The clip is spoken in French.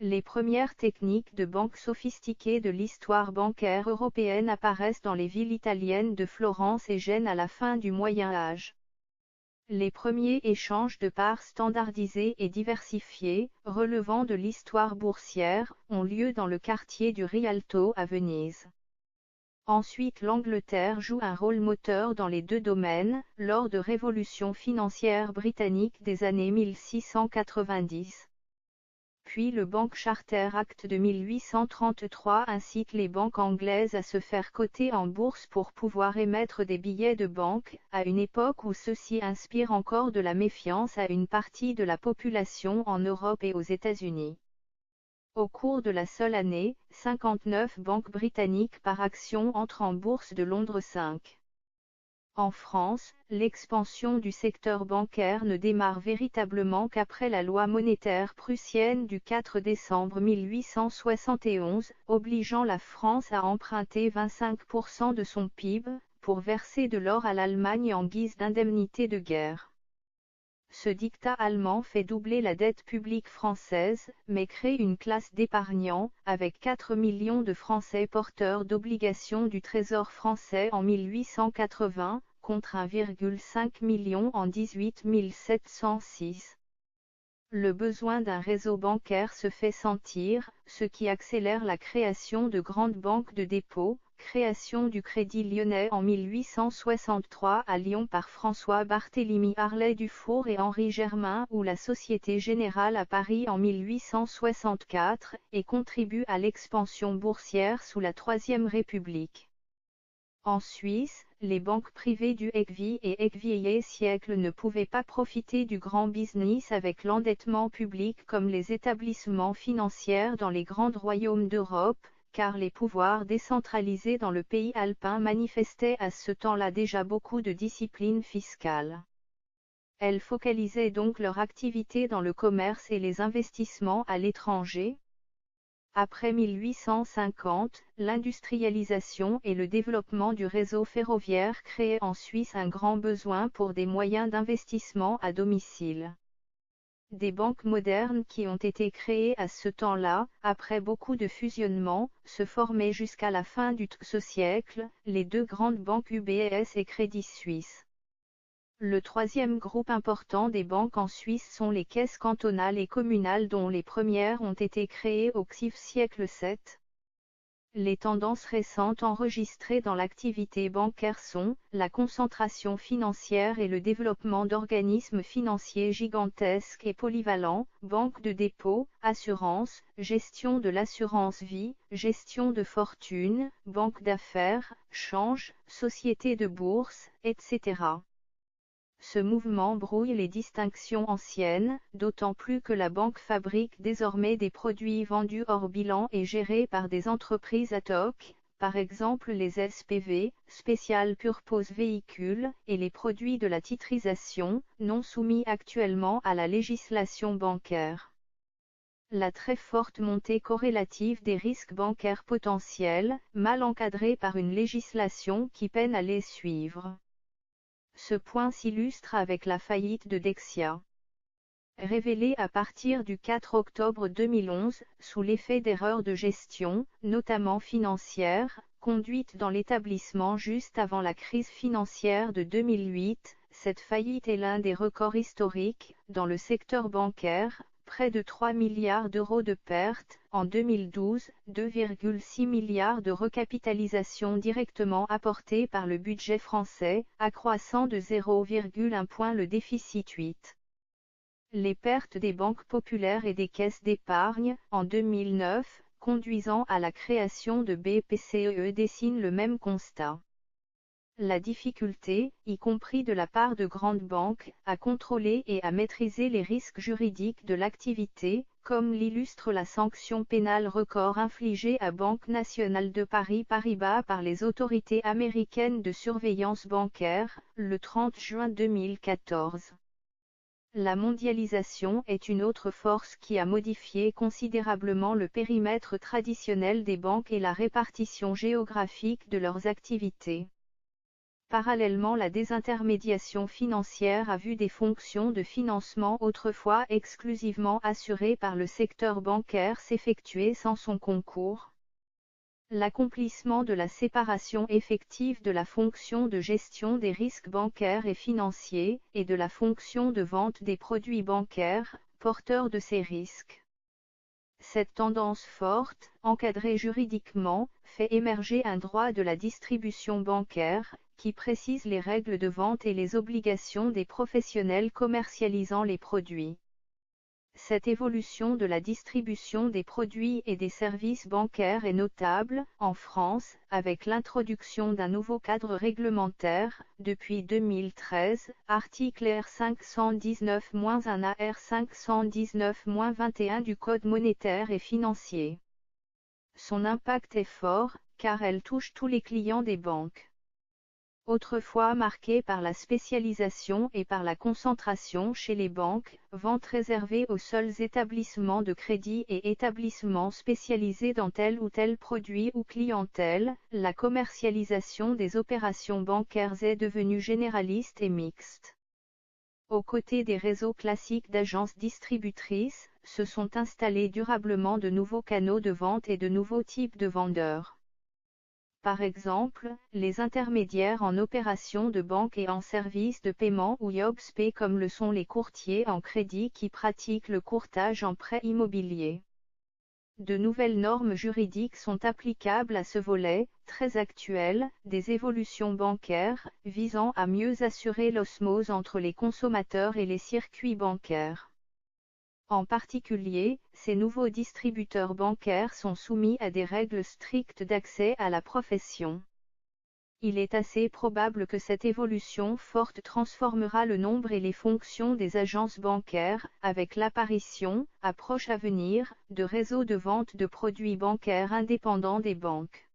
Les premières techniques de banque sophistiquées de l'histoire bancaire européenne apparaissent dans les villes italiennes de Florence et Gênes à la fin du Moyen Âge. Les premiers échanges de parts standardisés et diversifiés, relevant de l'histoire boursière, ont lieu dans le quartier du Rialto à Venise. Ensuite, l'Angleterre joue un rôle moteur dans les deux domaines, lors de révolutions financières britanniques des années 1690. Puis le Bank Charter Act de 1833 incite les banques anglaises à se faire coter en bourse pour pouvoir émettre des billets de banque, à une époque où ceux-ci inspirent encore de la méfiance à une partie de la population en Europe et aux États-Unis. Au cours de la seule année, 59 banques britanniques par action entrent en bourse de Londres 5. En France, l'expansion du secteur bancaire ne démarre véritablement qu'après la loi monétaire prussienne du 4 décembre 1871, obligeant la France à emprunter 25% de son PIB, pour verser de l'or à l'Allemagne en guise d'indemnité de guerre. Ce diktat allemand fait doubler la dette publique française, mais crée une classe d'épargnants, avec 4 millions de Français porteurs d'obligations du Trésor français en 1880, contre 1,5 million en 18706. Le besoin d'un réseau bancaire se fait sentir, ce qui accélère la création de grandes banques de dépôt, création du Crédit Lyonnais en 1863 à Lyon par François Barthélemy Harlay Dufour et Henri Germain ou la Société Générale à Paris en 1864, et contribue à l'expansion boursière sous la Troisième République. En Suisse, les banques privées du XV et XVIe siècle ne pouvaient pas profiter du grand business avec l'endettement public comme les établissements financiers dans les grands royaumes d'Europe, car les pouvoirs décentralisés dans le pays alpin manifestaient à ce temps-là déjà beaucoup de discipline fiscale. Elles focalisaient donc leur activité dans le commerce et les investissements à l'étranger. Après 1850, l'industrialisation et le développement du réseau ferroviaire créaient en Suisse un grand besoin pour des moyens d'investissement à domicile. Des banques modernes qui ont été créées à ce temps-là, après beaucoup de fusionnements, se formaient jusqu'à la fin du ce siècle, les deux grandes banques UBS et Crédit Suisse. Le troisième groupe important des banques en Suisse sont les caisses cantonales et communales dont les premières ont été créées au siècle VII. Les tendances récentes enregistrées dans l'activité bancaire sont la concentration financière et le développement d'organismes financiers gigantesques et polyvalents, banques de dépôt, assurance, gestion de l'assurance vie, gestion de fortune, banque d'affaires, change, société de bourse, etc. Ce mouvement brouille les distinctions anciennes, d'autant plus que la banque fabrique désormais des produits vendus hors bilan et gérés par des entreprises ad hoc, par exemple les SPV, Special Purpose Véhicules, et les produits de la titrisation, non soumis actuellement à la législation bancaire. La très forte montée corrélative des risques bancaires potentiels, mal encadrés par une législation qui peine à les suivre. Ce point s'illustre avec la faillite de Dexia. Révélée à partir du 4 octobre 2011, sous l'effet d'erreurs de gestion, notamment financières, conduites dans l'établissement juste avant la crise financière de 2008, cette faillite est l'un des records historiques, dans le secteur bancaire, près de 3 milliards d'euros de pertes, en 2012, 2,6 milliards de recapitalisation directement apportée par le budget français, accroissant de 0,1 point le déficit 8. Les pertes des banques populaires et des caisses d'épargne, en 2009, conduisant à la création de BPCE dessinent le même constat. La difficulté, y compris de la part de grandes banques, à contrôler et à maîtriser les risques juridiques de l'activité, comme l'illustre la sanction pénale record infligée à Banque nationale de Paris Paribas par les autorités américaines de surveillance bancaire, le 30 juin 2014. La mondialisation est une autre force qui a modifié considérablement le périmètre traditionnel des banques et la répartition géographique de leurs activités. Parallèlement, la désintermédiation financière a vu des fonctions de financement autrefois exclusivement assurées par le secteur bancaire s'effectuer sans son concours. L'accomplissement de la séparation effective de la fonction de gestion des risques bancaires et financiers, et de la fonction de vente des produits bancaires, porteurs de ces risques. Cette tendance forte, encadrée juridiquement, fait émerger un droit de la distribution bancaire, qui précise les règles de vente et les obligations des professionnels commercialisant les produits. Cette évolution de la distribution des produits et des services bancaires est notable, en France, avec l'introduction d'un nouveau cadre réglementaire, depuis 2013, article R 519-1 à R 519-21 du Code monétaire et financier. Son impact est fort, car elle touche tous les clients des banques. Autrefois marquée par la spécialisation et par la concentration chez les banques, vente réservée aux seuls établissements de crédit et établissements spécialisés dans tel ou tel produit ou clientèle, la commercialisation des opérations bancaires est devenue généraliste et mixte. Aux côtés des réseaux classiques d'agences distributrices, se sont installés durablement de nouveaux canaux de vente et de nouveaux types de vendeurs. Par exemple, les intermédiaires en opérations de banque et en services de paiement ou YOBSP comme le sont les courtiers en crédit qui pratiquent le courtage en prêt immobilier. De nouvelles normes juridiques sont applicables à ce volet, très actuel, des évolutions bancaires, visant à mieux assurer l'osmose entre les consommateurs et les circuits bancaires. En particulier, ces nouveaux distributeurs bancaires sont soumis à des règles strictes d'accès à la profession. Il est assez probable que cette évolution forte transformera le nombre et les fonctions des agences bancaires, avec l'apparition, à proche avenir, de réseaux de vente de produits bancaires indépendants des banques.